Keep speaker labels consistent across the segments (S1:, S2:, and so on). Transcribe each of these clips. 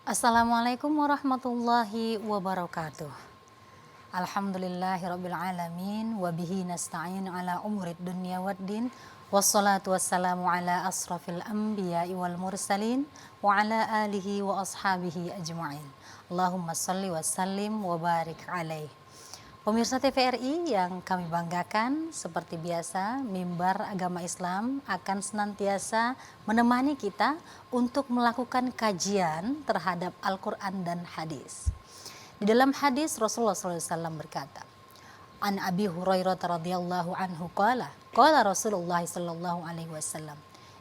S1: Assalamualaikum warahmatullahi wabarakatuh. Alhamdulillahirabbil alamin wa bihi nasta'in ala umurid dunya waddin. Wassalatu wassalamu ala asrafil anbiya'i wal mursalin wa ala alihi wa ashabihi ajma'in. Allahumma salli wa sallim wa barik alaih. Pemirsa TVRI yang kami banggakan, seperti biasa, Mimbar Agama Islam akan senantiasa menemani kita untuk melakukan kajian terhadap Al-Quran dan hadis. Di dalam hadis Rasulullah SAW berkata, An Abi Hurairah radhiyallahu anhu qala Rasulullah sallallahu alaihi wasallam,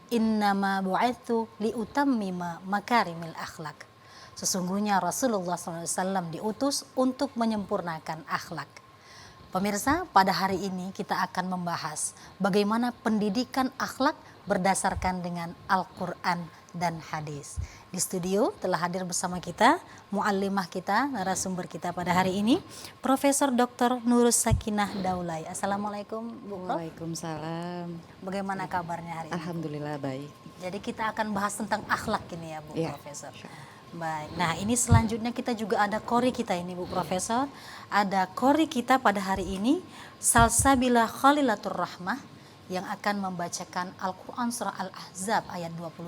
S1: innama bu'itsu liutammima makarimil akhlak. Sesungguhnya Rasulullah SAW diutus untuk menyempurnakan akhlak. Pemirsa, pada hari ini kita akan membahas bagaimana pendidikan akhlak berdasarkan dengan Al-Quran dan hadis. Di studio telah hadir bersama kita muallimah kita, narasumber kita pada hari ini, Profesor Dr. Nurus Sakinah Daulay. Assalamualaikum Bu Prof.
S2: Waalaikumsalam.
S1: Bagaimana kabarnya hari ini?
S2: Alhamdulillah baik.
S1: Jadi kita akan bahas tentang akhlak ini ya Bu
S2: Ya,
S1: Profesor. Baik, nah ini selanjutnya kita juga ada kori kita ini Bu Profesor. Ada kori kita pada hari ini, Salsabila Khalilatur Rahmah, yang akan membacakan Al-Quran Surah Al-Ahzab ayat 21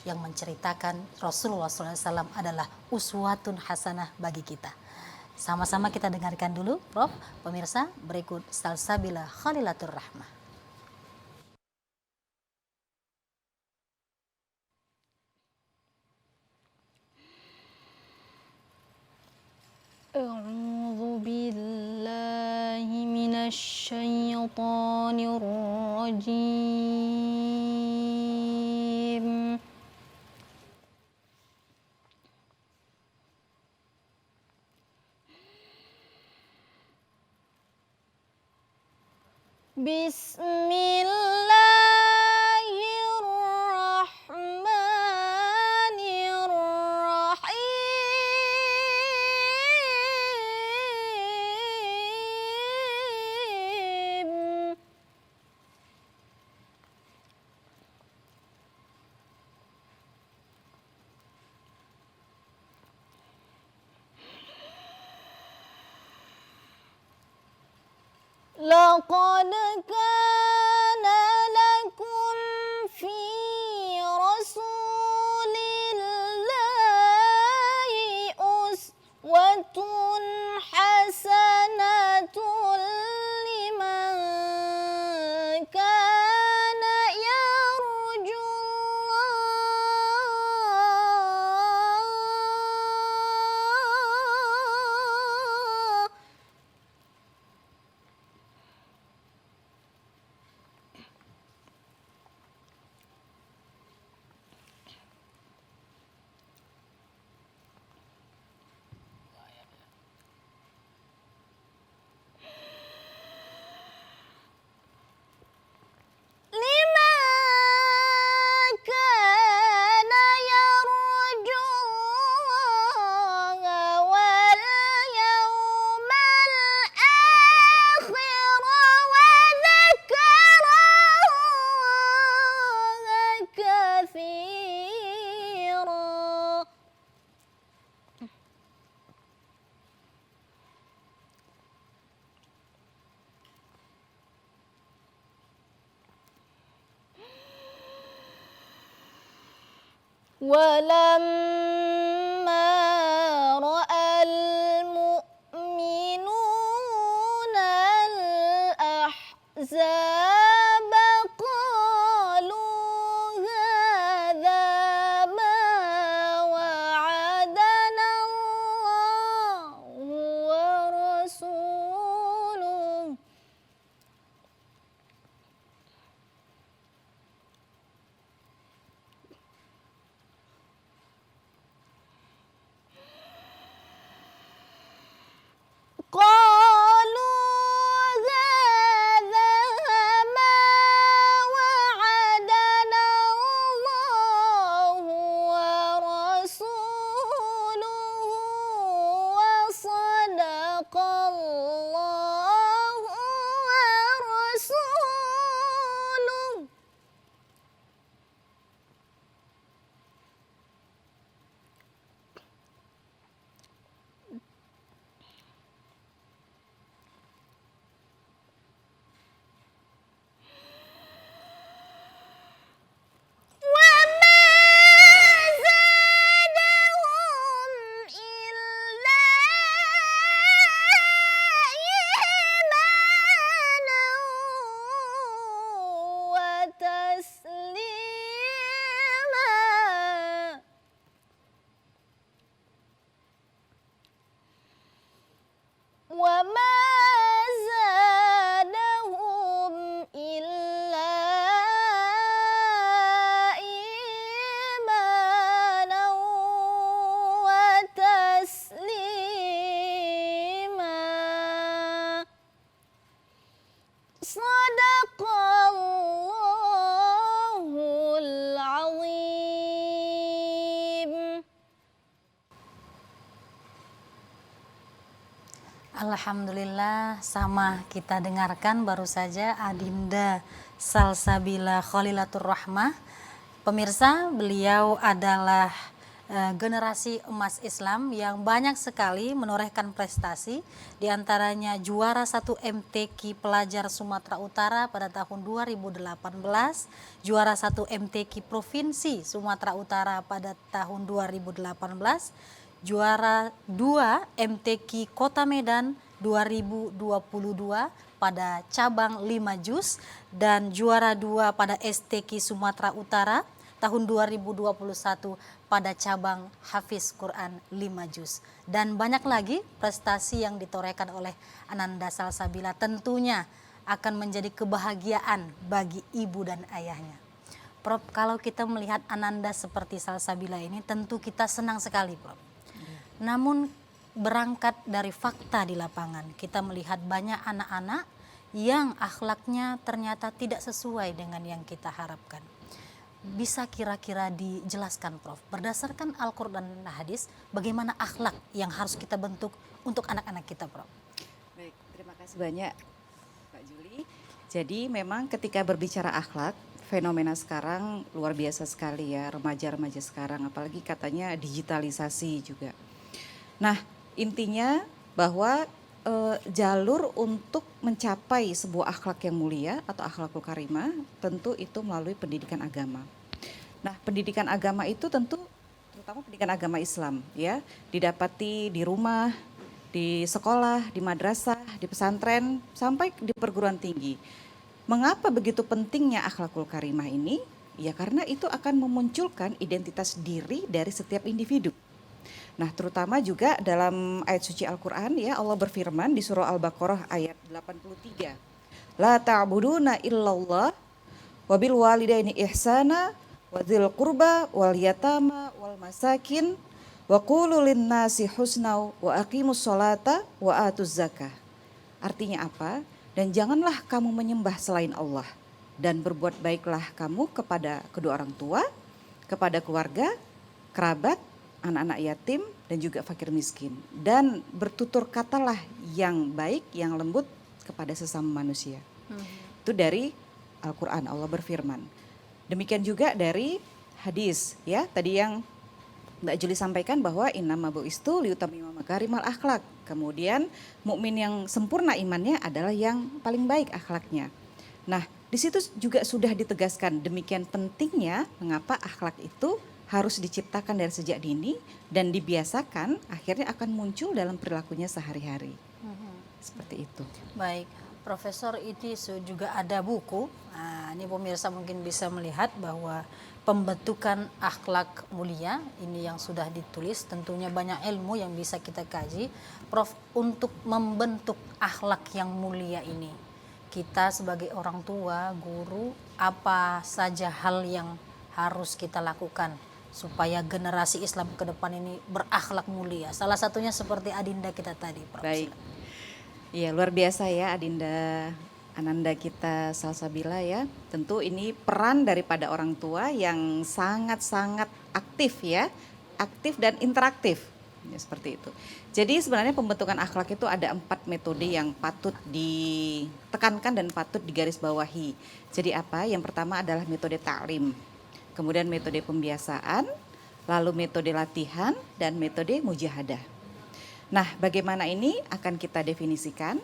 S1: yang menceritakan Rasulullah SAW adalah uswatun hasanah bagi kita. Sama-sama kita dengarkan dulu Prof. Pemirsa, berikut Salsabila Khalilatur Rahmah.
S3: أعوذ بالله من الشيطان الرجيم بسم الله الرحمن الرحيم لقد كان لكم في رسول الله أسوة حسنة لمن كان يرجو الله لمن كان يرجو الله واليوم الآخر وذكر الله كثيرا. ولما رأى المؤمنون الأحزاب قالوا هذا ما وعدنا الله ورسوله قالوا هذا Sadaqallahul azim.
S1: Alhamdulillah, sama kita dengarkan baru saja Adinda Salsabila Khalilatur Rahmah. Pemirsa, beliau adalah generasi emas Islam yang banyak sekali menorehkan prestasi, diantaranya juara 1 MTQ pelajar Sumatera Utara pada tahun 2018, juara 1 MTQ Provinsi Sumatera Utara pada tahun 2018, juara 2 MTQ Kota Medan 2022 pada cabang 5 juz dan juara 2 pada STQ Sumatera Utara tahun 2021 pada cabang Hafiz Quran 5 juz. Dan banyak lagi prestasi yang ditorehkan oleh Ananda Salsabila, tentunya akan menjadi kebahagiaan bagi ibu dan ayahnya. Prof, kalau kita melihat Ananda seperti Salsabila ini tentu kita senang sekali, Prof. Namun berangkat dari fakta di lapangan, kita melihat banyak anak-anak yang akhlaknya ternyata tidak sesuai dengan yang kita harapkan. Bisa kira-kira dijelaskan, Prof, berdasarkan Al-Quran dan Hadis, bagaimana akhlak yang harus kita bentuk untuk anak-anak kita, Prof?
S2: Baik, terima kasih banyak Pak Juli. Jadi memang ketika berbicara akhlak, fenomena sekarang luar biasa sekali ya, remaja-remaja sekarang, apalagi katanya digitalisasi juga. Nah, intinya bahwa jalur untuk mencapai sebuah akhlak yang mulia atau akhlakul karimah tentu itu melalui pendidikan agama. Nah, pendidikan agama itu tentu terutama pendidikan agama Islam ya, didapati di rumah, di sekolah, di madrasah, di pesantren sampai di perguruan tinggi. Mengapa begitu pentingnya akhlakul karimah ini? Ya karena itu akan memunculkan identitas diri dari setiap individu. Nah, terutama juga dalam ayat suci Al-Quran ya, Allah berfirman di surah Al-Baqarah ayat 83. La ta'buduna illallah wa bil walidaini ihsana wa dzil qurba wal yatama wal masakin wa qulu linnasi husna wa aqimus sholata wa atuz zakah. Artinya apa? Dan janganlah kamu menyembah selain Allah dan berbuat baiklah kamu kepada kedua orang tua, kepada keluarga, kerabat, anak-anak yatim dan juga fakir miskin, dan bertutur katalah yang baik, yang lembut kepada sesama manusia. Itu dari Al-Quran, Allah berfirman. Demikian juga dari hadis ya, tadi yang Mbak Juli sampaikan bahwa innama bu'istu liutamima makarimal akhlak. Kemudian mukmin yang sempurna imannya adalah yang paling baik akhlaknya. Nah, di situ juga sudah ditegaskan demikian pentingnya mengapa akhlak itu harus diciptakan dari sejak dini dan dibiasakan, akhirnya akan muncul dalam perilakunya sehari-hari. Seperti itu.
S1: Baik, Profesor, itu juga ada buku. Nah, ini pemirsa mungkin bisa melihat bahwa pembentukan akhlak mulia ini yang sudah ditulis, tentunya banyak ilmu yang bisa kita kaji. Prof, untuk membentuk akhlak yang mulia ini, kita sebagai orang tua, guru, apa saja hal yang harus kita lakukan supaya generasi Islam ke depan ini berakhlak mulia? Salah satunya seperti Adinda kita tadi, Prof.
S2: Baik. Iya, luar biasa ya Adinda Ananda kita Salsabila ya. Tentu ini peran daripada orang tua yang sangat-sangat aktif ya. Aktif dan interaktif. Ya, seperti itu. Jadi sebenarnya pembentukan akhlak itu ada 4 metode yang patut ditekankan dan patut digarisbawahi. Jadi apa? Yang pertama adalah metode ta'lim. Kemudian metode pembiasaan, lalu metode latihan, dan metode mujahadah. Nah, bagaimana ini akan kita definisikan?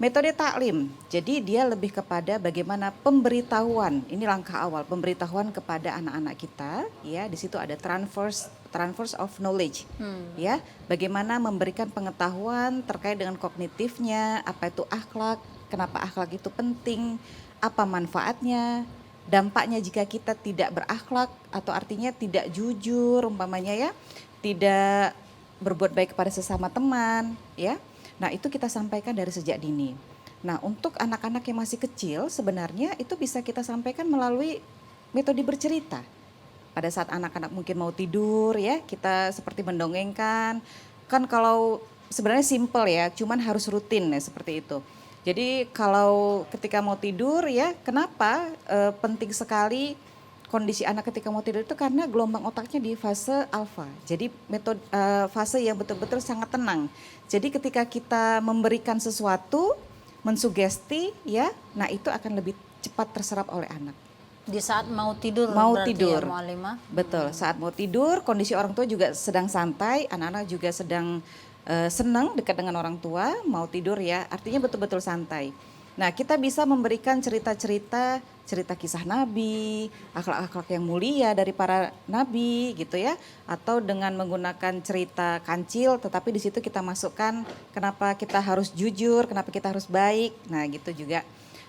S2: Metode taklim, jadi dia lebih kepada bagaimana pemberitahuan. Ini langkah awal, pemberitahuan kepada anak-anak kita. Ya, di situ ada transfer of knowledge. Ya, bagaimana memberikan pengetahuan terkait dengan kognitifnya, apa itu akhlak, kenapa akhlak itu penting, apa manfaatnya. Dampaknya jika kita tidak berakhlak atau artinya tidak jujur umpamanya ya, tidak berbuat baik kepada sesama teman ya. Nah, itu kita sampaikan dari sejak dini. Nah, untuk anak-anak yang masih kecil sebenarnya itu bisa kita sampaikan melalui metode bercerita. Pada saat anak-anak mungkin mau tidur ya, kita seperti mendongengkan. Kan kalau sebenarnya simple ya, cuman harus rutin ya seperti itu. Jadi kalau ketika mau tidur ya, kenapa penting sekali kondisi anak ketika mau tidur itu karena gelombang otaknya di fase alfa. Jadi metode fase yang betul-betul sangat tenang. Jadi ketika kita memberikan sesuatu, mensugesti ya, nah itu akan lebih cepat terserap oleh anak.
S1: Di saat mau tidur
S2: Mau
S1: berarti
S2: tidur.
S1: ya Mu'allimah.
S2: Betul, saat mau tidur kondisi orang tua juga sedang santai, anak-anak juga sedang senang dekat dengan orang tua, mau tidur ya, artinya betul-betul santai. Nah, kita bisa memberikan cerita-cerita, cerita kisah nabi, akhlak-akhlak yang mulia dari para nabi gitu ya, atau dengan menggunakan cerita kancil, tetapi di situ kita masukkan kenapa kita harus jujur, kenapa kita harus baik, nah gitu juga.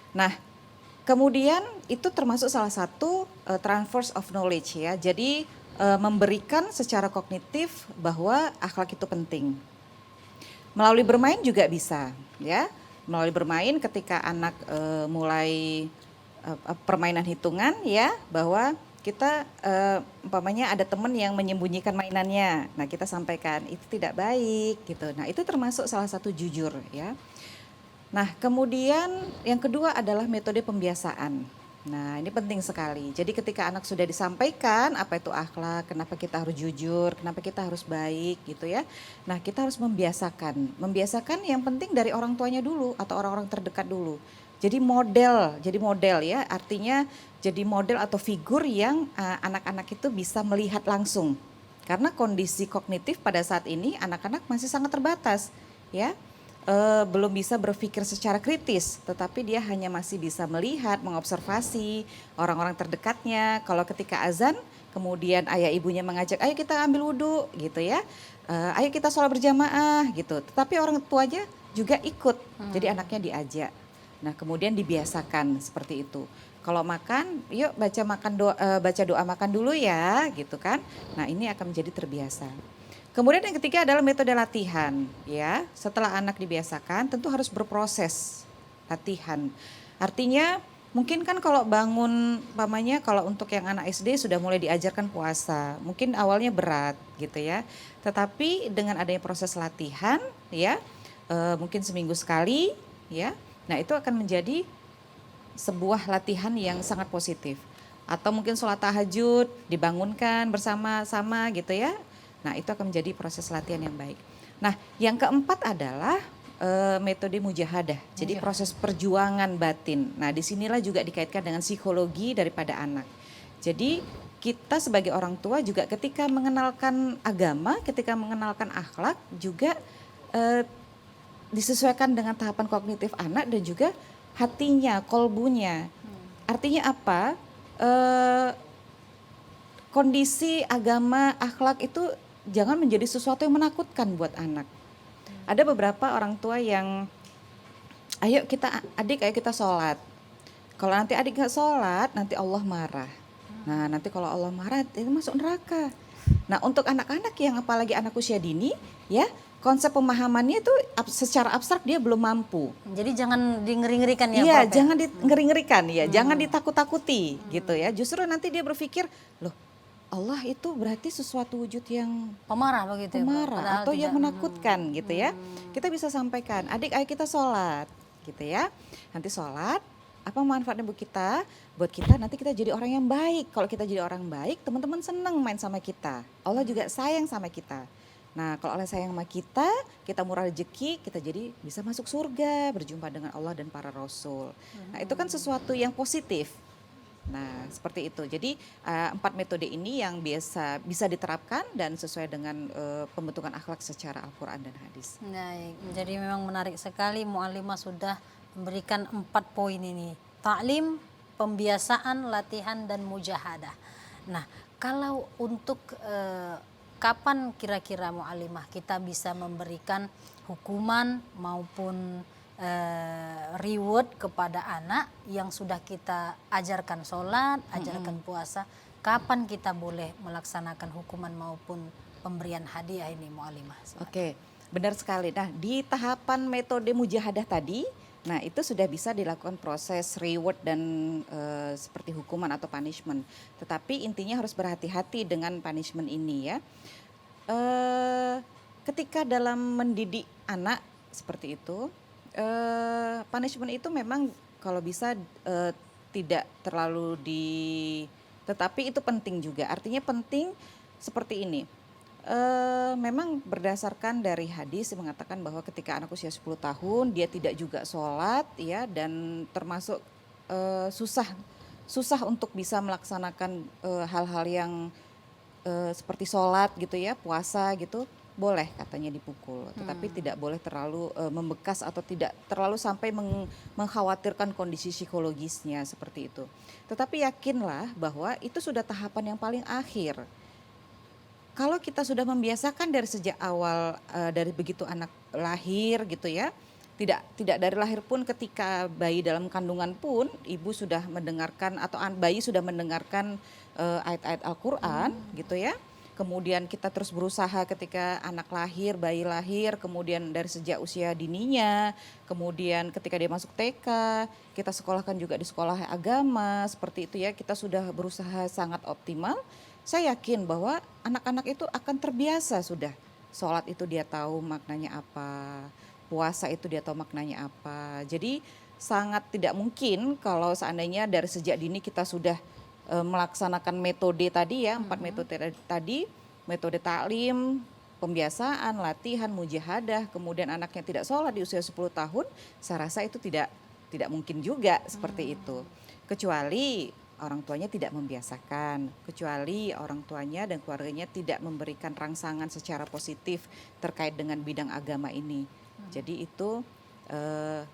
S2: Nah, kemudian itu termasuk salah satu transfer of knowledge ya. Jadi memberikan secara kognitif bahwa akhlak itu penting. Melalui bermain juga bisa ya. Melalui bermain ketika anak mulai permainan hitungan ya, bahwa kita umpamanya ada teman yang menyembunyikan mainannya. Nah, kita sampaikan itu tidak baik gitu. Nah, itu termasuk salah satu jujur ya. Nah, kemudian yang kedua adalah metode pembiasaan. Nah, ini penting sekali. Jadi ketika anak sudah disampaikan apa itu akhlak, kenapa kita harus jujur, kenapa kita harus baik gitu ya. Nah, kita harus membiasakan. Membiasakan yang penting dari orang tuanya dulu atau orang-orang terdekat dulu. Jadi model ya, artinya jadi model atau figur yang anak-anak itu bisa melihat langsung. Karena kondisi kognitif pada saat ini anak-anak masih sangat terbatas ya. Belum bisa berpikir secara kritis, tetapi dia hanya masih bisa melihat, mengobservasi orang-orang terdekatnya. Kalau ketika azan, kemudian ayah ibunya mengajak, ayo kita ambil wudhu gitu ya, ayo kita sholat berjamaah gitu. Tetapi orang tuanya juga ikut, jadi anaknya diajak. Nah kemudian dibiasakan seperti itu. Kalau makan, yuk baca doa makan dulu ya, gitu kan. Nah ini akan menjadi terbiasa. Kemudian yang ketiga adalah metode latihan ya. Setelah anak dibiasakan tentu harus berproses latihan. Artinya mungkin kan kalau bangun pamannya kalau untuk yang anak SD sudah mulai diajarkan puasa. Mungkin awalnya berat gitu ya. Tetapi dengan adanya proses latihan ya, mungkin seminggu sekali ya. Nah, itu akan menjadi sebuah latihan yang sangat positif. Atau mungkin sholat tahajud dibangunkan bersama-sama gitu ya. Nah, itu akan menjadi proses latihan yang baik. Nah, yang keempat adalah metode mujahadah. Jadi proses perjuangan batin. Nah, disinilah juga dikaitkan dengan psikologi daripada anak. Jadi kita sebagai orang tua juga ketika mengenalkan agama, ketika mengenalkan akhlak juga disesuaikan dengan tahapan kognitif anak dan juga hatinya, kolbunya. Artinya apa? Kondisi agama, akhlak itu jangan menjadi sesuatu yang menakutkan buat anak. Ada beberapa orang tua yang, ayo kita sholat. Kalau nanti adik nggak sholat, nanti Allah marah. Nah nanti kalau Allah marah, itu masuk neraka. Nah untuk anak-anak yang apalagi anak usia dini, ya konsep pemahamannya itu secara abstrak dia belum mampu.
S1: Jadi jangan ngeri-ngerikan ya
S2: Iya,
S1: Prof, ya?
S2: jangan ngeri-ngerikan ya, jangan ditakut-takuti gitu ya. Justru nanti dia berpikir, loh Allah itu berarti sesuatu wujud yang
S1: Pemarah begitu ya, Prof?
S2: pemarah
S1: Padahal
S2: atau yang
S1: tidak.
S2: menakutkan gitu ya. Kita bisa sampaikan, adik ayo kita sholat gitu ya. Nanti sholat, apa manfaatnya buat kita? Buat kita nanti kita jadi orang yang baik. Kalau kita jadi orang baik, teman-teman senang main sama kita. Allah juga sayang sama kita. Nah kalau Allah sayang sama kita murah rezeki, kita jadi bisa masuk surga, berjumpa dengan Allah dan para rasul. Nah itu kan sesuatu yang positif. Nah seperti itu. Jadi 4 metode ini yang bisa diterapkan dan sesuai dengan pembentukan akhlak secara Al-Quran dan hadis.
S1: Baik, jadi memang menarik sekali Mu'allimah sudah memberikan 4 poin ini. Ta'lim, pembiasaan, latihan, dan mujahadah. Nah, kalau untuk kapan kira-kira Mu'allimah kita bisa memberikan hukuman maupun reward kepada anak yang sudah kita ajarkan sholat, ajarkan puasa, kapan kita boleh melaksanakan hukuman maupun pemberian hadiah ini Mu'allimah?
S2: Oke, benar sekali. Nah di tahapan metode mujahadah tadi, nah itu sudah bisa dilakukan proses reward dan seperti hukuman atau punishment. Tetapi intinya harus berhati-hati dengan punishment ini ya. Ketika dalam mendidik anak seperti itu, Punishment itu memang kalau bisa tidak terlalu tetapi itu penting juga. Artinya penting seperti ini. Memang berdasarkan dari hadis yang mengatakan bahwa ketika anak usia 10 tahun dia tidak juga sholat ya, dan termasuk susah untuk bisa melaksanakan hal-hal yang seperti sholat gitu ya, puasa gitu, boleh katanya dipukul, tetapi tidak boleh terlalu membekas atau tidak terlalu sampai mengkhawatirkan kondisi psikologisnya seperti itu. Tetapi yakinlah bahwa itu sudah tahapan yang paling akhir. Kalau kita sudah membiasakan dari sejak awal, dari begitu anak lahir gitu ya, tidak dari lahir pun, ketika bayi dalam kandungan pun ibu sudah mendengarkan atau bayi sudah mendengarkan ayat-ayat Al-Quran gitu ya. Kemudian kita terus berusaha ketika anak lahir, bayi lahir, kemudian dari sejak usia dininya, kemudian ketika dia masuk TK, kita sekolahkan juga di sekolah agama, seperti itu ya, kita sudah berusaha sangat optimal. Saya yakin bahwa anak-anak itu akan terbiasa sudah. Sholat itu dia tahu maknanya apa, puasa itu dia tahu maknanya apa. Jadi sangat tidak mungkin kalau seandainya dari sejak dini kita sudah melaksanakan metode tadi ya, 4 metode tadi, metode taklim, pembiasaan, latihan, mujahadah, kemudian anaknya tidak sholat di usia 10 tahun, saya rasa itu tidak mungkin juga seperti itu. Kecuali orang tuanya tidak membiasakan, kecuali orang tuanya dan keluarganya tidak memberikan rangsangan secara positif terkait dengan bidang agama ini. Jadi itu,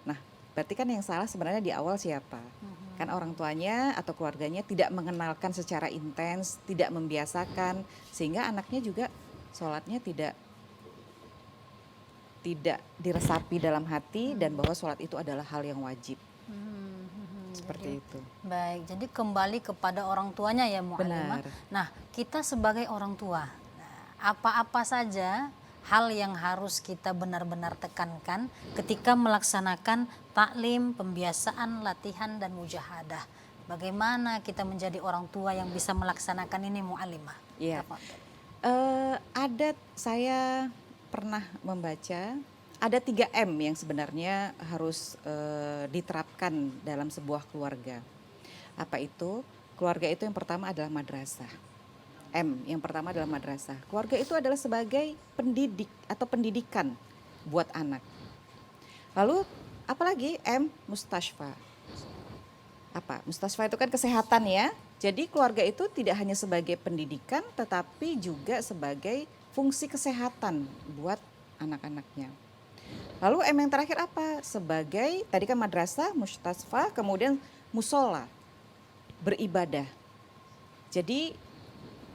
S2: nah berarti kan yang salah sebenarnya di awal siapa? Kan orang tuanya atau keluarganya tidak mengenalkan secara intens, tidak membiasakan, sehingga anaknya juga sholatnya tidak diresapi dalam hati, dan bahwa sholat itu adalah hal yang wajib. Seperti itu.
S1: Baik, jadi kembali kepada orang tuanya ya Mu'allimah.
S2: Benar.
S1: Nah, kita sebagai orang tua, apa-apa saja hal yang harus kita benar-benar tekankan ketika melaksanakan taklim, pembiasaan, latihan, dan mujahadah. Bagaimana kita menjadi orang tua yang bisa melaksanakan ini Mu'allimah?
S2: Iya. Saya pernah membaca ada 3M yang sebenarnya harus diterapkan dalam sebuah keluarga. Apa itu? Keluarga itu yang pertama adalah madrasah. Yang pertama adalah madrasah. Keluarga itu adalah sebagai pendidik atau pendidikan buat anak. Lalu apalagi mustashfa. Apa? Mustashfa itu kan kesehatan ya. Jadi keluarga itu tidak hanya sebagai pendidikan, tetapi juga sebagai fungsi kesehatan buat anak-anaknya. Lalu yang terakhir apa? Sebagai, tadi kan madrasah, mustashfa, kemudian musola, beribadah. Jadi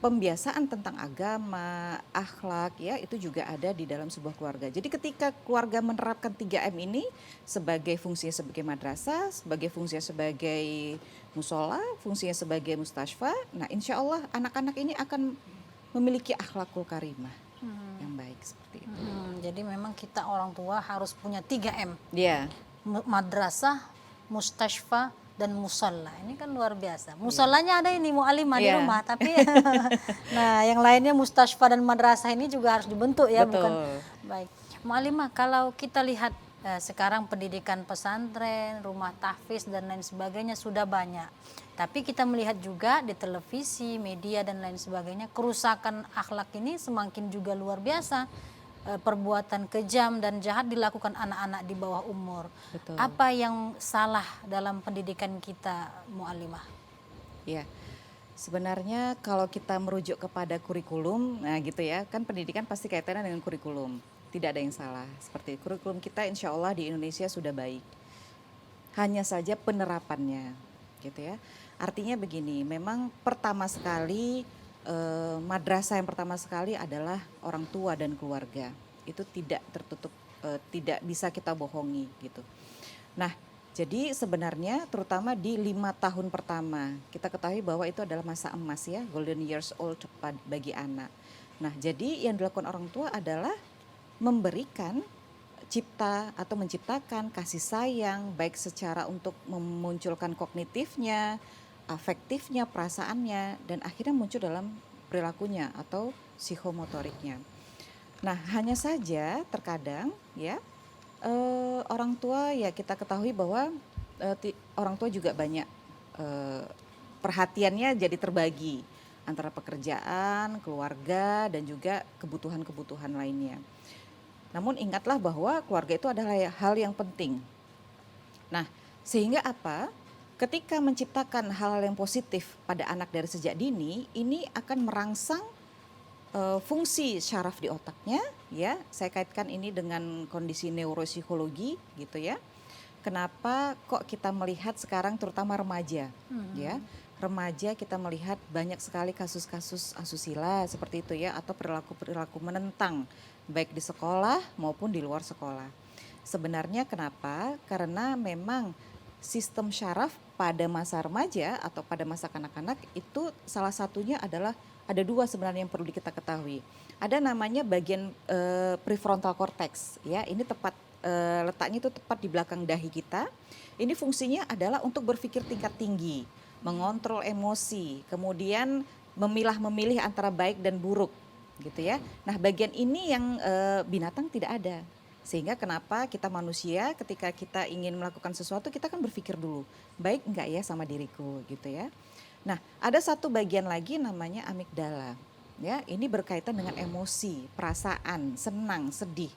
S2: pembiasaan tentang agama, akhlak ya, itu juga ada di dalam sebuah keluarga. Jadi ketika keluarga menerapkan 3M ini sebagai fungsinya sebagai madrasah, sebagai fungsinya sebagai musola, fungsinya sebagai mustashfa, nah insya Allah anak-anak ini akan memiliki akhlakul karimah yang baik seperti itu.
S1: Jadi memang kita orang tua harus punya 3M.
S2: Iya.
S1: Madrasah, mustashfa, dan musalla. Ini kan luar biasa. Musallanya ada ini Mu'allimah di rumah, tapi nah yang lainnya mustashfa dan madrasah ini juga harus dibentuk ya.
S2: Betul.
S1: Bukan. Baik. Mu'allimah, kalau kita lihat sekarang pendidikan pesantren, rumah tahfiz dan lain sebagainya sudah banyak. Tapi kita melihat juga di televisi, media dan lain sebagainya, kerusakan akhlak ini semakin juga luar biasa. Perbuatan kejam dan jahat dilakukan anak-anak di bawah umur.
S2: Betul.
S1: Apa yang salah dalam pendidikan kita Mu'allimah?
S2: Ya, sebenarnya kalau kita merujuk kepada kurikulum, nah gitu ya, kan pendidikan pasti kaitannya dengan kurikulum. Tidak ada yang salah. Seperti kurikulum kita insya Allah di Indonesia sudah baik. Hanya saja penerapannya, gitu ya. Artinya begini, memang pertama sekali madrasah yang pertama sekali adalah orang tua dan keluarga. Itu tidak tertutup, tidak bisa kita bohongi gitu. Nah, jadi sebenarnya terutama di 5 tahun pertama, kita ketahui bahwa itu adalah masa emas ya, golden years old bagi anak. Nah, jadi yang dilakukan orang tua adalah memberikan menciptakan kasih sayang, baik secara untuk memunculkan kognitifnya, afektifnya, perasaannya, dan akhirnya muncul dalam perilakunya atau psikomotoriknya. Nah, hanya saja terkadang ya Orang tua ya kita ketahui bahwa orang tua juga banyak perhatiannya jadi terbagi antara pekerjaan, keluarga, dan juga kebutuhan-kebutuhan lainnya. Namun ingatlah bahwa keluarga itu adalah hal yang penting. Nah, sehingga apa? Ketika menciptakan hal-hal yang positif pada anak dari sejak dini, ini akan merangsang fungsi syaraf di otaknya, ya. Saya kaitkan ini dengan kondisi neuropsikologi, gitu ya. Kenapa kok kita melihat sekarang terutama remaja, ya. Remaja kita melihat banyak sekali kasus-kasus asusila seperti itu ya, atau perilaku-perilaku menentang baik di sekolah maupun di luar sekolah. Sebenarnya kenapa? Karena memang sistem syaraf pada masa remaja atau pada masa kanak-kanak itu salah satunya adalah ada dua sebenarnya yang perlu kita ketahui. Ada namanya bagian prefrontal cortex, ya. Ini tepat letaknya itu tepat di belakang dahi kita. Ini fungsinya adalah untuk berpikir tingkat tinggi, mengontrol emosi, kemudian memilih antara baik dan buruk, gitu ya. Nah, bagian ini yang binatang tidak ada. Sehingga kenapa kita manusia ketika kita ingin melakukan sesuatu kita kan berpikir dulu, baik enggak ya sama diriku, gitu ya. Nah, ada satu bagian lagi namanya amigdala. Ya, ini berkaitan dengan emosi, perasaan, senang, sedih.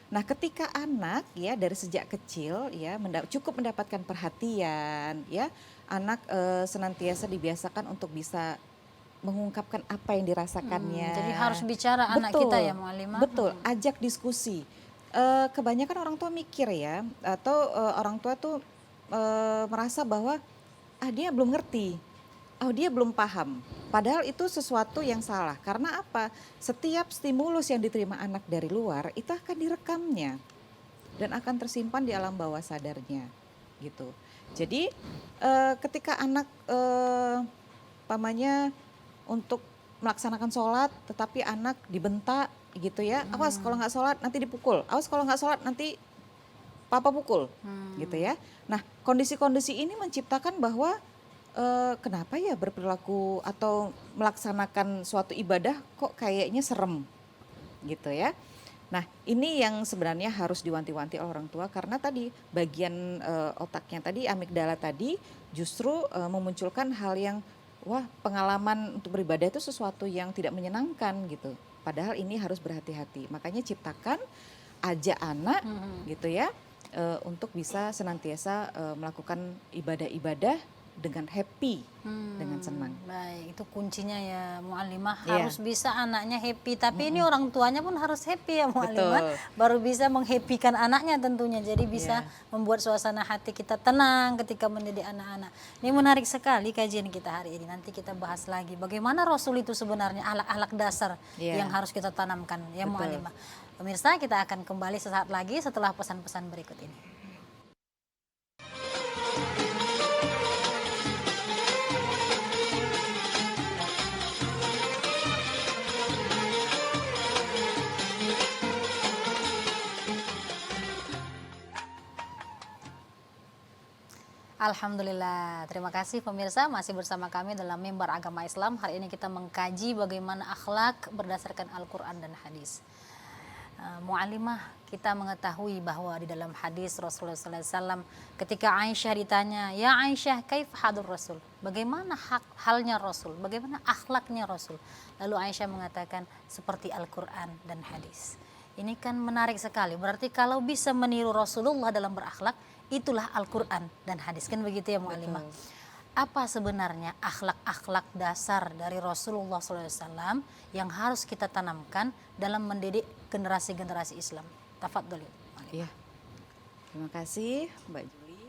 S2: Nah, ketika anak ya dari sejak kecil ya cukup mendapatkan perhatian, ya, anak senantiasa dibiasakan untuk bisa mengungkapkan apa yang dirasakannya.
S1: Jadi harus bicara anak kita ya, Mu'allimah.
S2: Betul, ajak diskusi. Kebanyakan orang tua mikir ya, atau orang tua tuh merasa bahwa dia belum ngerti, dia belum paham. Padahal itu sesuatu yang salah. Karena apa? Setiap stimulus yang diterima anak dari luar itu akan direkamnya dan akan tersimpan di alam bawah sadarnya, gitu. Jadi ketika anak pamannya untuk melaksanakan sholat, tetapi anak dibentak, gitu ya. Awas kalau nggak sholat nanti dipukul. Awas kalau nggak sholat nanti papa pukul, gitu ya. Nah, kondisi-kondisi ini menciptakan bahwa kenapa ya berperilaku atau melaksanakan suatu ibadah kok kayaknya serem, gitu ya. Nah, ini yang sebenarnya harus diwanti-wanti oleh orang tua karena tadi bagian otaknya tadi, amigdala tadi justru memunculkan hal yang pengalaman untuk beribadah itu sesuatu yang tidak menyenangkan gitu. Padahal ini harus berhati-hati. Makanya ciptakan ajak anak gitu ya untuk bisa senantiasa melakukan ibadah-ibadah dengan happy, dengan senang.
S1: Baik, itu kuncinya ya Mu'allimah, harus bisa anaknya happy. Tapi ini orang tuanya pun harus happy ya Mu'allimah, baru bisa menghappykan anaknya tentunya. Jadi bisa membuat suasana hati kita tenang ketika mendidik anak-anak. Ini menarik sekali kajian kita hari ini. Nanti kita bahas lagi bagaimana Rasul itu sebenarnya akhlak-akhlak dasar yang harus kita tanamkan ya Mu'allimah. Pemirsa, kita akan kembali sesaat lagi setelah pesan-pesan berikut ini. Alhamdulillah, terima kasih pemirsa masih bersama kami dalam Mimbar Agama Islam. Hari ini kita mengkaji bagaimana akhlak berdasarkan Al-Quran dan hadis. Mu'allimah, kita mengetahui bahwa di dalam hadis Rasulullah SAW ketika Aisyah ditanya, ya Aisyah, kaif hadur Rasul? Bagaimana halnya Rasul? Bagaimana akhlaknya Rasul? Lalu Aisyah mengatakan seperti Al-Quran dan hadis. Ini kan menarik sekali, berarti kalau bisa meniru Rasulullah dalam berakhlak, itulah Al-Quran dan hadis, kan begitu ya Mu'allimah. Apa sebenarnya akhlak-akhlak dasar dari Rasulullah SAW yang harus kita tanamkan dalam mendidik generasi-generasi Islam? Tafadholi.
S2: Iya. Terima kasih Mbak Juli.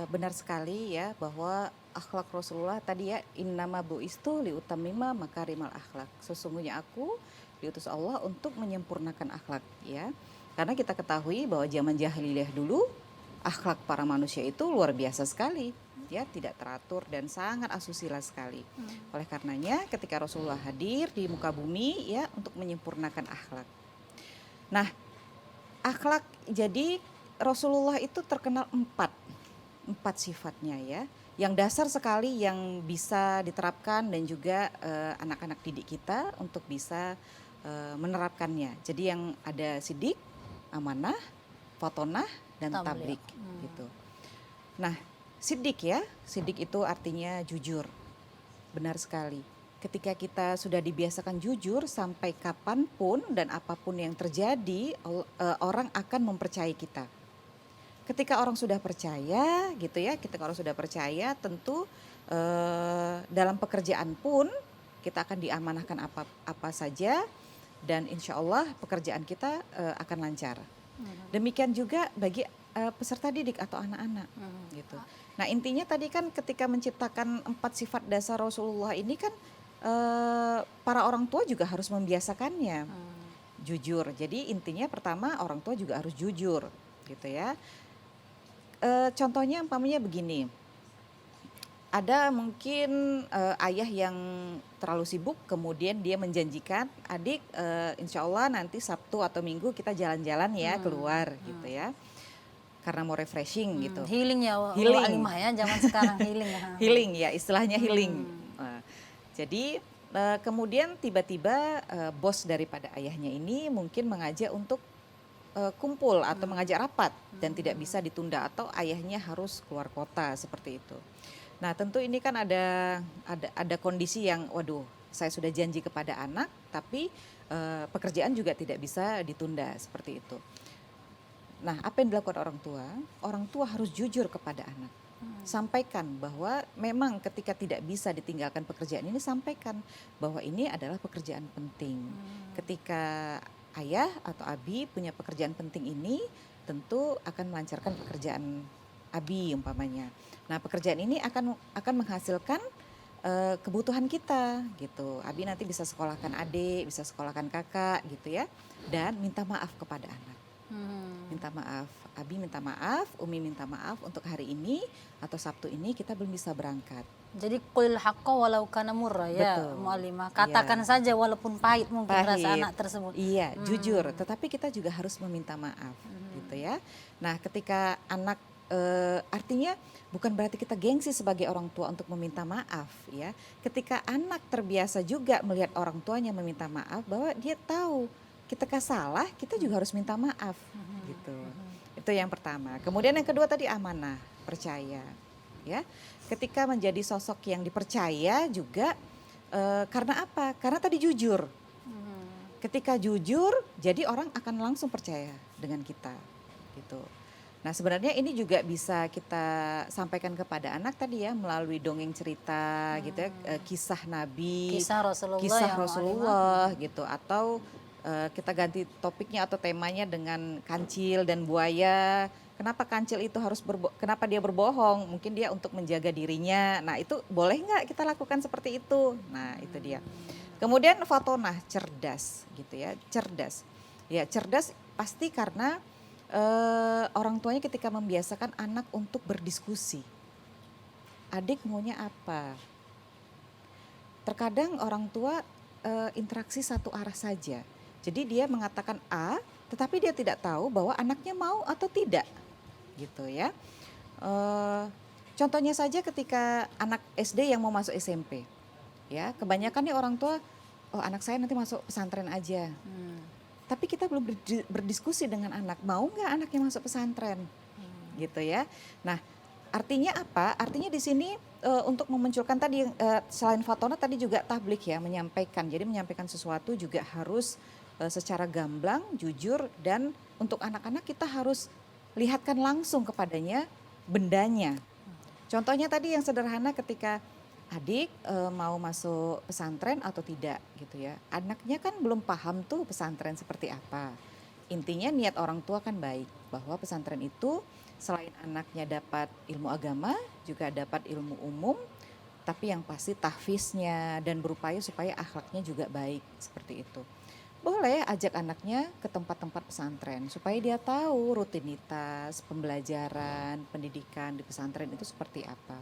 S2: Benar sekali ya bahwa akhlak Rasulullah tadi ya, innama bu'istu liutammima makarimal akhlak. Sesungguhnya aku diutus Allah untuk menyempurnakan akhlak ya. Karena kita ketahui bahwa zaman jahiliyah dulu akhlak para manusia itu luar biasa sekali, ya, tidak teratur dan sangat asusila sekali. Oleh karenanya ketika Rasulullah hadir di muka bumi ya untuk menyempurnakan akhlak. Nah, akhlak jadi Rasulullah itu terkenal empat sifatnya ya, yang dasar sekali yang bisa diterapkan dan juga anak-anak didik kita untuk bisa menerapkannya. Jadi yang ada sidik, amanah, fatonah dan
S1: Tablik.
S2: tablik gitu. Nah, sidik ya, sidik itu artinya jujur. Benar sekali. Ketika kita sudah dibiasakan jujur sampai kapanpun dan apapun yang terjadi, orang akan mempercayai kita. Ketika orang sudah percaya gitu ya, ketika orang sudah percaya tentu dalam pekerjaan pun kita akan diamanahkan apa saja dan insya Allah pekerjaan kita akan lancar. Demikian juga bagi peserta didik atau anak-anak gitu. Nah intinya tadi kan ketika menciptakan 4 sifat dasar Rasulullah ini kan para orang tua juga harus membiasakannya jujur. Jadi intinya pertama orang tua juga harus jujur gitu ya. Contohnya umpamanya begini. Ada mungkin ayah yang terlalu sibuk kemudian dia menjanjikan adik insya Allah nanti Sabtu atau Minggu kita jalan-jalan ya keluar gitu ya. Karena mau refreshing gitu.
S1: Healing ya,
S2: Healing.
S1: Alimah ya, zaman sekarang healing ya.
S2: Healing ya, istilahnya healing. Jadi kemudian tiba-tiba bos daripada ayahnya ini mungkin mengajak untuk kumpul atau mengajak rapat dan tidak bisa ditunda atau ayahnya harus keluar kota seperti itu. Nah tentu ini kan ada kondisi yang waduh saya sudah janji kepada anak tapi pekerjaan juga tidak bisa ditunda seperti itu. Nah apa yang dilakukan orang tua? Orang tua harus jujur kepada anak. Sampaikan bahwa memang ketika tidak bisa ditinggalkan pekerjaan ini sampaikan bahwa ini adalah pekerjaan penting. Ketika ayah atau abi punya pekerjaan penting ini tentu akan melancarkan pekerjaan abi umpamanya. Nah pekerjaan ini akan menghasilkan kebutuhan kita gitu. Abi nanti bisa sekolahkan adik, bisa sekolahkan kakak gitu ya. Dan minta maaf kepada anak. Minta maaf, abi minta maaf, umi minta maaf untuk hari ini atau Sabtu ini kita belum bisa berangkat.
S1: Jadi qulil haqqa walau kana murra ya,
S2: Betul.
S1: Mu'allimah. Katakan saja walaupun pahit mungkin rasa anak tersebut.
S2: Iya, jujur. Tetapi kita juga harus meminta maaf, gitu ya. Nah, ketika anak artinya bukan berarti kita gengsi sebagai orang tua untuk meminta maaf, ya. Ketika anak terbiasa juga melihat orang tuanya meminta maaf, bahwa dia tahu ketika salah kita juga harus minta maaf, gitu. Itu yang pertama. Kemudian yang kedua tadi amanah, percaya, ya. Ketika menjadi sosok yang dipercaya juga karena apa? Karena tadi jujur. Ketika jujur, jadi orang akan langsung percaya dengan kita, gitu. Nah sebenarnya ini juga bisa kita sampaikan kepada anak tadi ya melalui dongeng cerita, gitu ya, kisah Nabi,
S1: Kisah Rasulullah,
S2: kisah
S1: ya,
S2: Rasulullah, gitu. Atau kita ganti topiknya atau temanya dengan kancil dan buaya. Kenapa kancil itu harus kenapa dia berbohong? Mungkin dia untuk menjaga dirinya. Nah itu boleh nggak kita lakukan seperti itu? Nah itu dia. Kemudian fatonah, cerdas gitu ya, cerdas. Ya cerdas pasti karena orang tuanya ketika membiasakan anak untuk berdiskusi. Adik maunya apa? Terkadang orang tua interaksi satu arah saja. Jadi dia mengatakan A, tetapi dia tidak tahu bahwa anaknya mau atau tidak. Gitu ya. Contohnya saja ketika anak SD yang mau masuk SMP. Ya, kebanyakan nih orang tua, oh anak saya nanti masuk pesantren aja. Tapi kita belum berdiskusi dengan anak, mau nggak anaknya masuk pesantren? Gitu ya. Nah, artinya apa? Artinya di sini untuk memunculkan tadi selain fatona tadi juga tablik ya, menyampaikan. Jadi menyampaikan sesuatu juga harus secara gamblang, jujur, dan untuk anak-anak kita harus lihatkan langsung kepadanya bendanya. Contohnya tadi yang sederhana ketika adik mau masuk pesantren atau tidak gitu ya. Anaknya kan belum paham tuh pesantren seperti apa. Intinya niat orang tua kan baik bahwa pesantren itu selain anaknya dapat ilmu agama juga dapat ilmu umum, tapi yang pasti tahfiznya dan berupaya supaya akhlaknya juga baik seperti itu. Boleh ajak anaknya ke tempat-tempat pesantren supaya dia tahu rutinitas pembelajaran, pendidikan di pesantren itu seperti apa.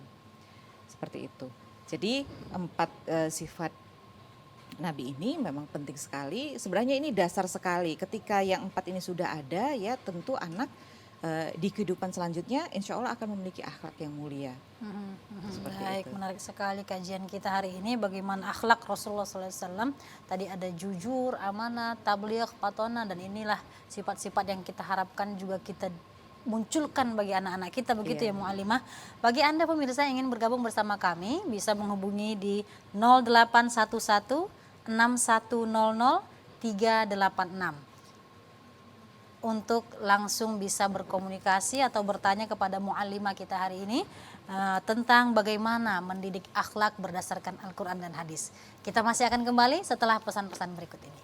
S2: Seperti itu. Jadi 4 sifat Nabi ini memang penting sekali. Sebenarnya ini dasar sekali. Ketika yang 4 ini sudah ada ya tentu anak di kehidupan selanjutnya insya Allah akan memiliki akhlak yang mulia. Seperti
S1: Baik,
S2: itu.
S1: menarik sekali kajian kita hari ini bagaimana akhlak Rasulullah SAW. Tadi ada jujur, amanah, tabligh, patona, dan inilah sifat-sifat yang kita harapkan juga kita munculkan bagi anak-anak kita, begitu ya
S2: Iya.
S1: Mu'allimah. Bagi Anda pemirsa yang ingin bergabung bersama kami bisa menghubungi di 0811 6100 386 untuk langsung bisa berkomunikasi atau bertanya kepada muallimah kita hari ini tentang bagaimana mendidik akhlak berdasarkan Al-Quran dan hadis. Kita masih akan kembali setelah pesan-pesan berikut ini.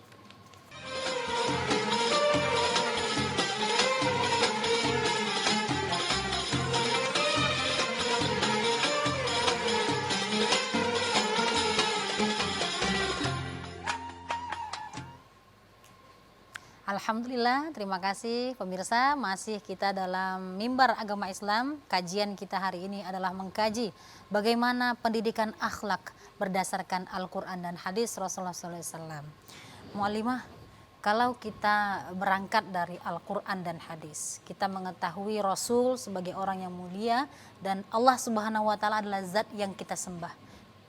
S1: Alhamdulillah, terima kasih pemirsa. Masih kita dalam Mimbar Agama Islam. Kajian kita hari ini adalah mengkaji bagaimana pendidikan akhlak berdasarkan Al-Quran dan hadis Rasulullah SAW. Mu'allimah, kalau kita berangkat dari Al-Quran dan hadis, kita mengetahui Rasul sebagai orang yang mulia dan Allah Subhanahu wa Ta'ala adalah zat yang kita sembah,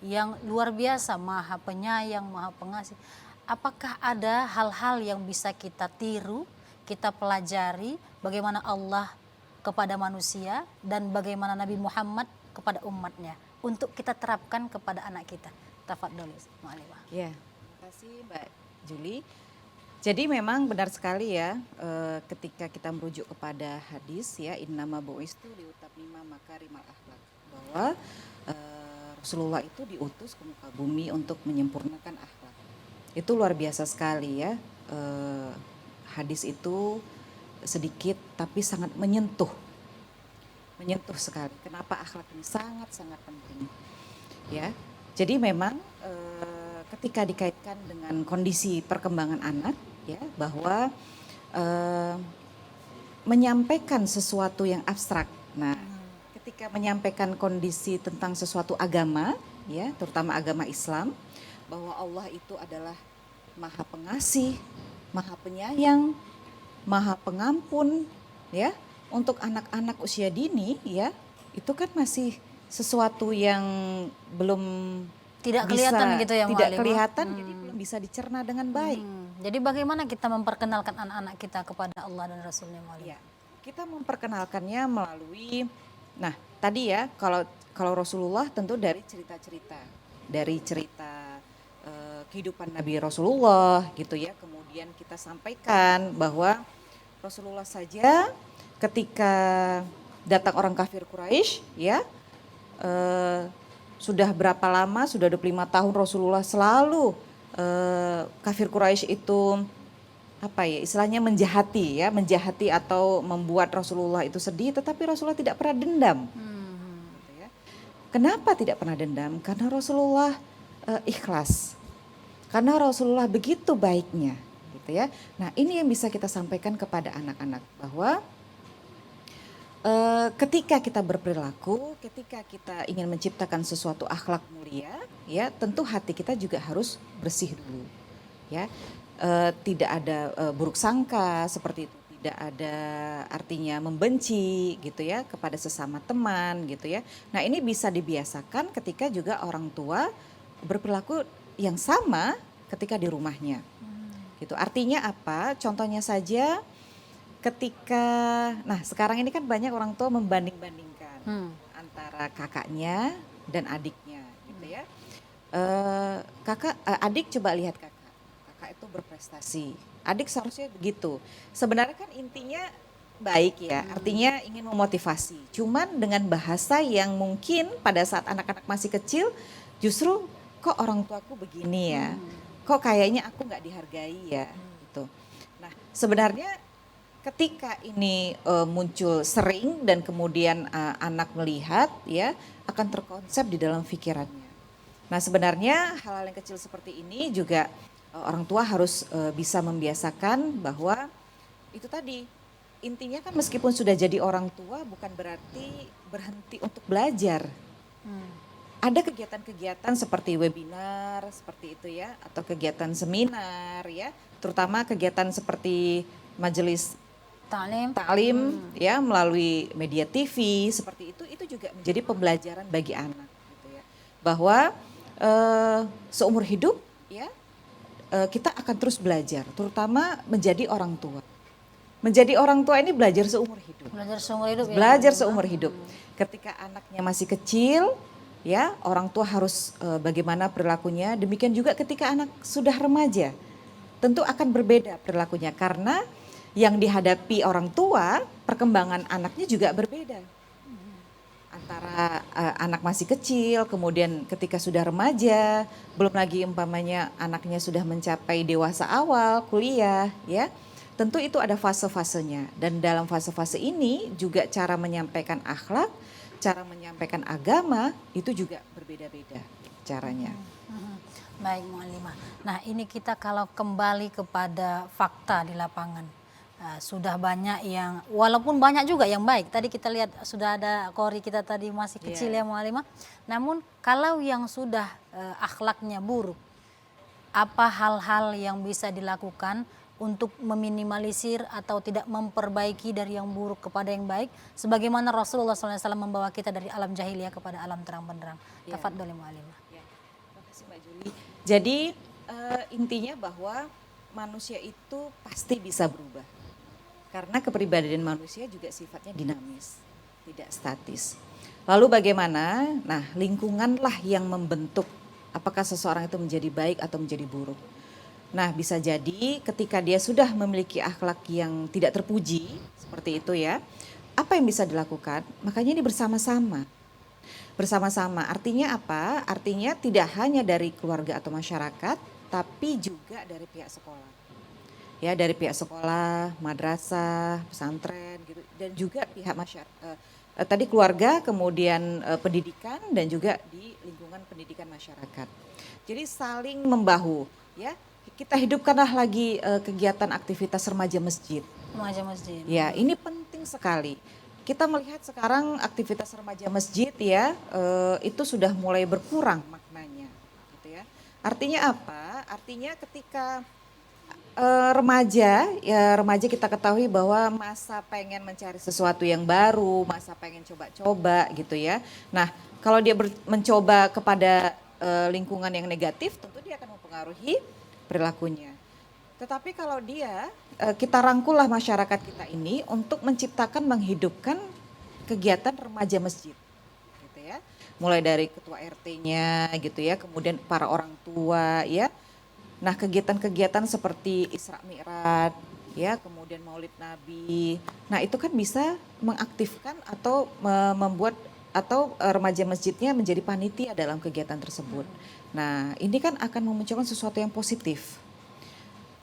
S1: yang luar biasa, maha penyayang, maha pengasih. Apakah ada hal-hal yang bisa kita tiru, kita pelajari bagaimana Allah kepada manusia dan bagaimana Nabi Muhammad kepada umatnya untuk kita terapkan kepada anak kita? Tafadhol, Mu'allimah.
S2: Ya, terima kasih Mbak Juli. Jadi memang benar sekali ya, ketika kita merujuk kepada hadis ya, innama bu'istu liutammima makarimal akhlak, bahwa Rasulullah itu diutus ke muka bumi untuk menyempurnakan akhlak. Itu luar biasa sekali ya, hadis itu sedikit tapi sangat menyentuh sekali. Kenapa akhlak ini sangat-sangat penting ya. Jadi memang ketika dikaitkan dengan kondisi perkembangan anak ya, bahwa menyampaikan sesuatu yang abstrak. Nah, ketika menyampaikan kondisi tentang sesuatu agama ya, terutama agama Islam, bahwa Allah itu adalah maha pengasih, maha penyayang, maha pengampun ya, untuk anak-anak usia dini ya, itu kan masih sesuatu yang belum
S1: Tidak kelihatan gitu ya,
S2: tidak
S1: Mu'allimah?
S2: kelihatan, jadi belum bisa dicerna dengan baik.
S1: Jadi bagaimana kita memperkenalkan anak-anak kita kepada Allah dan Rasulnya, Mu'allimah?
S2: Ya, kita memperkenalkannya melalui, nah tadi ya, kalau Rasulullah tentu dari cerita-cerita, dari cerita kehidupan Nabi Rasulullah gitu ya. Kemudian kita sampaikan bahwa Rasulullah saja ketika datang orang kafir Quraisy ya, sudah berapa lama, sudah 25 tahun Rasulullah selalu kafir Quraisy itu apa ya, istilahnya menjahati atau membuat Rasulullah itu sedih, tetapi Rasulullah tidak pernah dendam. Gitu ya. Kenapa tidak pernah dendam? Karena Rasulullah ikhlas. Karena Rasulullah begitu baiknya, gitu ya. Nah, ini yang bisa kita sampaikan kepada anak-anak, bahwa ketika kita berperilaku, ketika kita ingin menciptakan sesuatu akhlak mulia, ya tentu hati kita juga harus bersih dulu, ya. Tidak ada buruk sangka seperti itu, tidak ada artinya membenci, gitu ya, kepada sesama teman, gitu ya. Nah, ini bisa dibiasakan ketika juga orang tua berperilaku yang sama ketika di rumahnya. Gitu. Artinya apa? Contohnya saja ketika, nah sekarang ini kan banyak orang tua membanding-bandingkan antara kakaknya dan adiknya, gitu ya. Adik coba lihat kakak itu berprestasi, adik seharusnya begitu. Sebenarnya kan intinya baik ya, artinya ingin memotivasi. Cuman dengan bahasa yang mungkin pada saat anak-anak masih kecil, justru kok orang tuaku begini ya, kok kayaknya aku nggak dihargai ya, gitu. Nah, sebenarnya ketika ini muncul sering dan kemudian anak melihat ya, akan terkonsep di dalam pikirannya. Nah, sebenarnya hal-hal yang kecil seperti ini juga orang tua harus bisa membiasakan bahwa itu tadi, intinya kan meskipun sudah jadi orang tua bukan berarti berhenti untuk belajar. Ada kegiatan-kegiatan seperti webinar, seperti itu ya, atau kegiatan seminar ya, terutama kegiatan seperti majelis taklim ya melalui media TV seperti itu juga menjadi pembelajaran bagi anak gitu ya. Bahwa seumur hidup ya kita akan terus belajar, terutama menjadi orang tua. Menjadi orang tua ini belajar seumur hidup.
S1: Belajar seumur hidup ya.
S2: Belajar seumur hidup. Ketika anaknya masih kecil, ya orang tua harus bagaimana perilakunya. Demikian juga ketika anak sudah remaja, tentu akan berbeda perilakunya karena yang dihadapi orang tua, perkembangan anaknya juga berbeda. Antara anak masih kecil, kemudian ketika sudah remaja, belum lagi umpamanya anaknya sudah mencapai dewasa awal, kuliah, ya. Tentu itu ada fase-fasenya dan dalam fase-fase ini juga cara menyampaikan akhlak, cara menyampaikan agama itu juga berbeda-beda caranya.
S1: Baik Mu'allimah. Nah ini kita kalau kembali kepada fakta di lapangan. Sudah banyak yang, walaupun banyak juga yang baik. Tadi kita lihat sudah ada kori kita tadi masih kecil ya Mu'allimah. Namun kalau yang sudah akhlaknya buruk, apa hal-hal yang bisa dilakukan untuk meminimalisir atau tidak memperbaiki dari yang buruk kepada yang baik, sebagaimana Rasulullah SAW membawa kita dari alam jahiliyah kepada alam terang benderang. Tafadholi Mu'allimah.
S2: Terima kasih Mbak Juli. Jadi intinya bahwa manusia itu pasti bisa berubah. Karena kepribadian manusia juga sifatnya dinamis, tidak statis. Lalu bagaimana? Nah, lingkunganlah yang membentuk apakah seseorang itu menjadi baik atau menjadi buruk. Nah, bisa jadi ketika dia sudah memiliki akhlak yang tidak terpuji, seperti itu ya, apa yang bisa dilakukan? Makanya ini bersama-sama. Bersama-sama, artinya apa? Artinya tidak hanya dari keluarga atau masyarakat, tapi juga dari pihak sekolah. Ya, dari pihak sekolah, madrasah, pesantren, gitu, dan juga pihak masyarakat. Tadi keluarga, kemudian pendidikan, dan juga di lingkungan pendidikan masyarakat. Jadi saling membahu, ya. Kita hidupkanlah lagi kegiatan aktivitas remaja masjid.
S1: Remaja masjid.
S2: Ya, ini penting sekali. Kita melihat sekarang aktivitas remaja masjid ya itu sudah mulai berkurang maknanya, gitu ya. Artinya apa? Artinya ketika remaja kita ketahui bahwa masa pengen mencari sesuatu yang baru, masa pengen coba-coba gitu ya. Nah, kalau dia mencoba kepada lingkungan yang negatif, tentu dia akan mempengaruhi perilakunya. Tetapi kalau kita rangkullah masyarakat kita ini untuk menciptakan, menghidupkan kegiatan remaja masjid, gitu ya. Mulai dari ketua RT-nya, gitu ya, kemudian para orang tua, ya. Nah, kegiatan-kegiatan seperti Isra Mi'raj, ya, kemudian Maulid Nabi. Nah, itu kan bisa mengaktifkan atau membuat atau remaja masjidnya menjadi panitia dalam kegiatan tersebut. Nah, ini kan akan memunculkan sesuatu yang positif.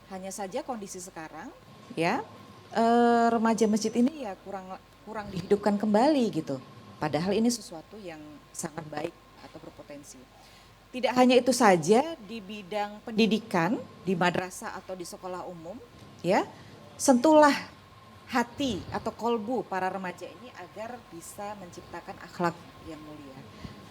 S2: Hanya saja kondisi sekarang, ya, remaja masjid ini ya kurang dihidupkan kembali gitu. Padahal ini sesuatu yang sangat baik atau berpotensi. Tidak hanya itu saja di bidang pendidikan, di madrasah atau di sekolah umum, ya, sentuhlah hati atau kolbu para remaja ini agar bisa menciptakan akhlak yang mulia.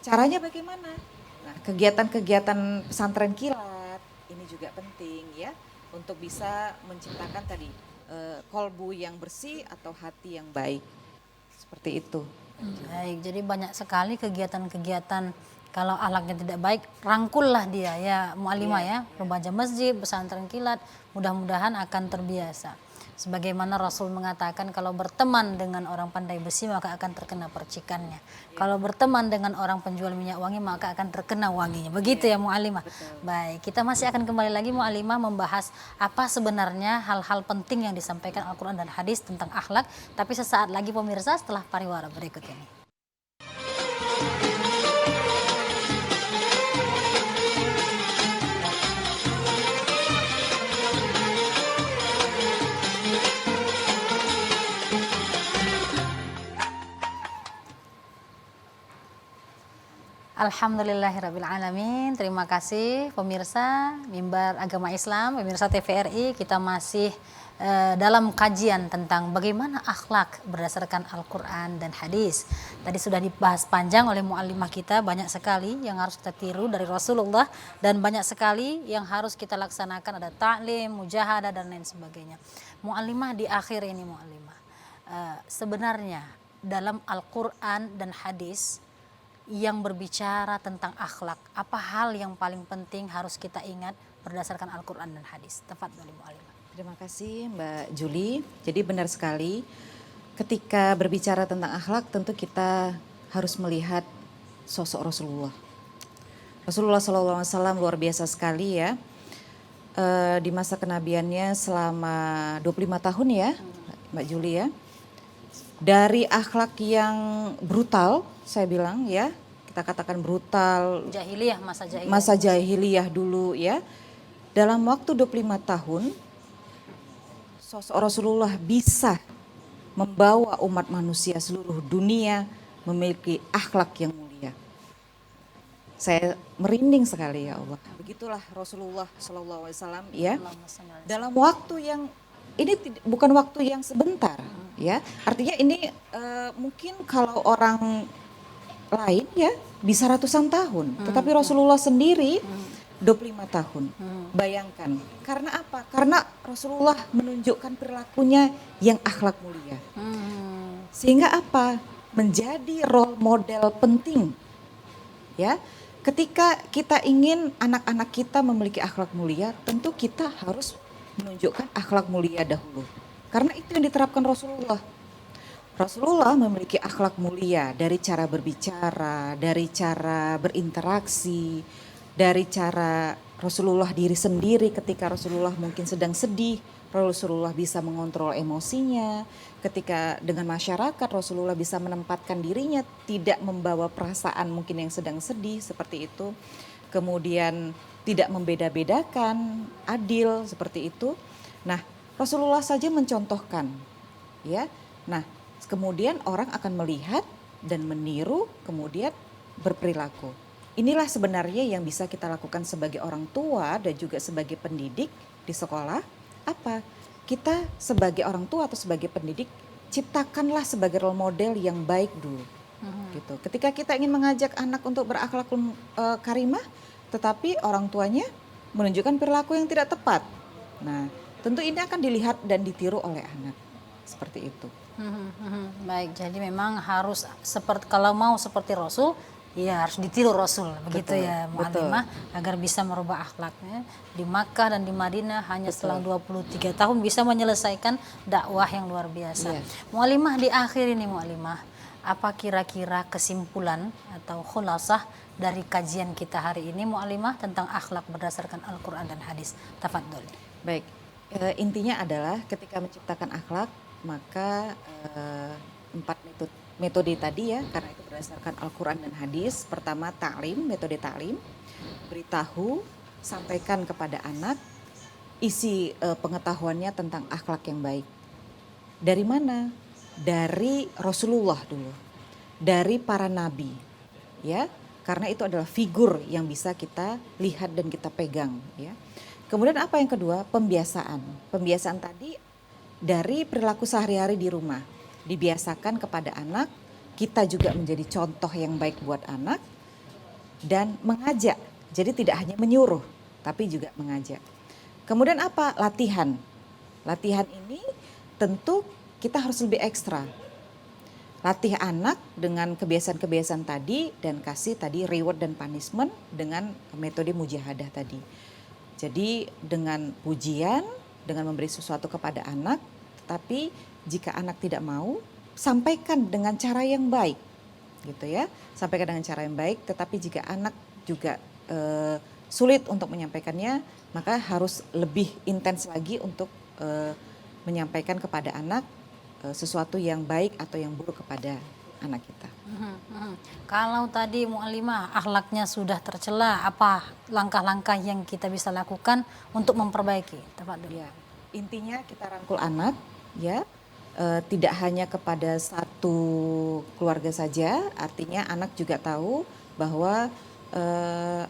S2: Caranya bagaimana? Nah, kegiatan-kegiatan pesantren kilat ini juga penting ya untuk bisa menciptakan tadi kolbu yang bersih atau hati yang baik. Seperti itu.
S1: Baik, jadi banyak sekali kegiatan-kegiatan kalau akhlaknya tidak baik, rangkullah dia ya Mu'allimah ya, remaja masjid, pesantren kilat, mudah-mudahan akan terbiasa. Sebagaimana Rasul mengatakan kalau berteman dengan orang pandai besi maka akan terkena percikannya. Kalau berteman dengan orang penjual minyak wangi maka akan terkena wanginya. Begitu ya Mu'allimah. Baik, kita masih akan kembali lagi Mu'allimah membahas apa sebenarnya hal-hal penting yang disampaikan Al-Quran dan hadis tentang akhlak. Tapi sesaat lagi pemirsa setelah pariwara berikut ini. Alhamdulillahirrabbilalamin. Terima kasih pemirsa Mimbar Agama Islam, pemirsa TVRI. Kita masih dalam kajian tentang bagaimana akhlak berdasarkan Al-Quran dan hadis. Tadi sudah dibahas panjang oleh muallimah kita, banyak sekali yang harus kita tiru dari Rasulullah dan banyak sekali yang harus kita laksanakan, ada ta'lim, mujahadah dan lain sebagainya. Muallimah di akhir ini muallimah, sebenarnya dalam Al-Quran dan hadis yang berbicara tentang akhlak, apa hal yang paling penting harus kita ingat berdasarkan Al-Quran dan hadis? Tafadhali muallimah.
S2: Terima kasih Mbak Juli. Jadi benar sekali, ketika berbicara tentang akhlak tentu kita harus melihat sosok Rasulullah. Rasulullah SAW luar biasa sekali ya. Di masa kenabiannya selama 25 tahun ya Mbak Juli ya. Dari akhlak yang brutal, saya bilang ya, kita katakan brutal,
S1: Jahiliyah,
S2: masa jahiliyah dulu ya. Dalam waktu 25 tahun, sosok Rasulullah bisa membawa umat manusia seluruh dunia memiliki akhlak yang mulia. Saya merinding sekali ya Allah. Begitulah Rasulullah SAW ya. Dalam waktu yang ini bukan waktu yang sebentar ya. Artinya ini mungkin kalau orang lain ya bisa ratusan tahun. Tetapi Rasulullah sendiri 25 tahun. Bayangkan. Karena apa? Karena Rasulullah menunjukkan perilakunya yang akhlak mulia. Sehingga apa? Menjadi role model penting. Ya. Ketika kita ingin anak-anak kita memiliki akhlak mulia, tentu kita harus menunjukkan akhlak mulia dahulu. Karena itu yang diterapkan Rasulullah. Rasulullah memiliki akhlak mulia dari cara berbicara, dari cara berinteraksi, dari cara Rasulullah diri sendiri ketika Rasulullah mungkin sedang sedih, Rasulullah bisa mengontrol emosinya. Ketika dengan masyarakat Rasulullah bisa menempatkan dirinya tidak membawa perasaan mungkin yang sedang sedih seperti itu. Kemudian tidak membeda-bedakan, adil seperti itu. Nah, Rasulullah saja mencontohkan, ya. Nah, kemudian orang akan melihat dan meniru, kemudian berperilaku. Inilah sebenarnya yang bisa kita lakukan sebagai orang tua dan juga sebagai pendidik di sekolah. Apa? Kita sebagai orang tua atau sebagai pendidik ciptakanlah sebagai role model yang baik dulu. Gitu. Ketika kita ingin mengajak anak untuk berakhlak karimah, tetapi orang tuanya menunjukkan perilaku yang tidak tepat. Nah, tentu ini akan dilihat dan ditiru oleh anak. Seperti itu.
S1: Baik, jadi memang harus seperti, kalau mau seperti Rasul, ya harus ditiru Rasul, begitu
S2: Betul,
S1: ya mu'allimah, agar bisa merubah akhlaknya. Di Makkah dan di Madinah hanya setelah 23 tahun bisa menyelesaikan dakwah yang luar biasa.
S2: Iya.
S1: Mu'allimah, di akhir ini mu'allimah, apa kira-kira kesimpulan atau khulasah dari kajian kita hari ini mu'allimah tentang akhlak berdasarkan Al-Quran dan hadis? Tafadhol.
S2: Baik, intinya adalah ketika menciptakan akhlak, maka 4 metode tadi ya, karena itu berdasarkan Al-Quran dan hadis. Pertama ta'lim, metode ta'lim, beritahu, sampaikan kepada anak isi pengetahuannya tentang akhlak yang baik. Dari mana? Dari Rasulullah dulu, dari para nabi, ya, karena itu adalah figur yang bisa kita lihat dan kita pegang, ya. Kemudian apa yang kedua? Pembiasaan. Pembiasaan tadi dari perilaku sehari-hari di rumah, dibiasakan kepada anak, kita juga menjadi contoh yang baik buat anak, dan mengajak. Jadi tidak hanya menyuruh, tapi juga mengajak. Kemudian apa? Latihan. Latihan ini tentu kita harus lebih ekstra. Latih anak dengan kebiasaan-kebiasaan tadi dan kasih tadi reward dan punishment dengan metode mujahadah tadi. Jadi dengan pujian, dengan memberi sesuatu kepada anak, tapi jika anak tidak mau, sampaikan dengan cara yang baik, gitu ya. Sampaikan dengan cara yang baik, tetapi jika anak juga sulit untuk menyampaikannya, maka harus lebih intens lagi untuk menyampaikan kepada anak sesuatu yang baik atau yang buruk kepada anak kita.
S1: Kalau tadi mu'allimah akhlaknya sudah tercela, apa langkah-langkah yang kita bisa lakukan untuk memperbaiki? Tafadhol.
S2: Ya, intinya kita rangkul anak, ya, tidak hanya kepada satu keluarga saja. Artinya anak juga tahu bahwa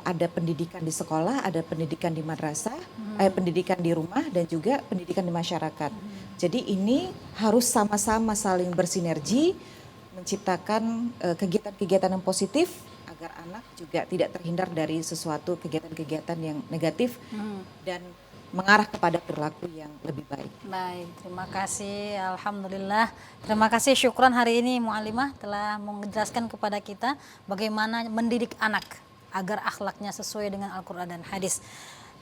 S2: ada pendidikan di sekolah, ada pendidikan di madrasah, pendidikan di rumah dan juga pendidikan di masyarakat. Jadi ini harus sama-sama saling bersinergi menciptakan kegiatan-kegiatan yang positif agar anak juga tidak terhindar dari sesuatu kegiatan-kegiatan yang negatif dan mengarah kepada perilaku yang lebih baik.
S1: Baik, terima kasih. Alhamdulillah. Terima kasih, syukran hari ini Mu'allimah telah menjelaskan kepada kita bagaimana mendidik anak agar akhlaknya sesuai dengan Al-Quran dan hadis.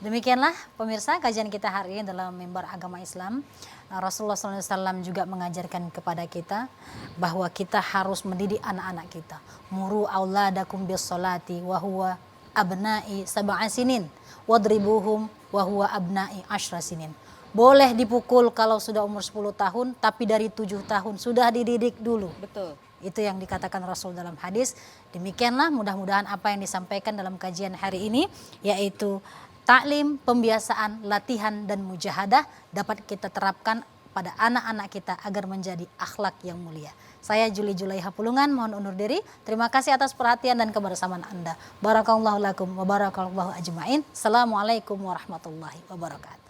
S1: Demikianlah pemirsa kajian kita hari ini dalam mimbar agama Islam. Rasulullah SAW juga mengajarkan kepada kita bahwa kita harus mendidik anak-anak kita. Muru auladakum bis salati wa huwa abna'i sab'a sinin wadribuhum wa huwa abna'i asyra sinin. Boleh dipukul kalau sudah umur 10 tahun, tapi dari 7 tahun sudah dididik dulu.
S2: Betul.
S1: Itu yang dikatakan Rasul dalam hadis. Demikianlah mudah-mudahan apa yang disampaikan dalam kajian hari ini, yaitu taklim, pembiasaan, latihan, dan mujahadah dapat kita terapkan pada anak-anak kita agar menjadi akhlak yang mulia. Saya Juli Julaiha Pulungan mohon undur diri. Terima kasih atas perhatian dan kebersamaan Anda. Barakallahu lakum wa barakallahu ajma'in. Assalamualaikum warahmatullahi wabarakatuh.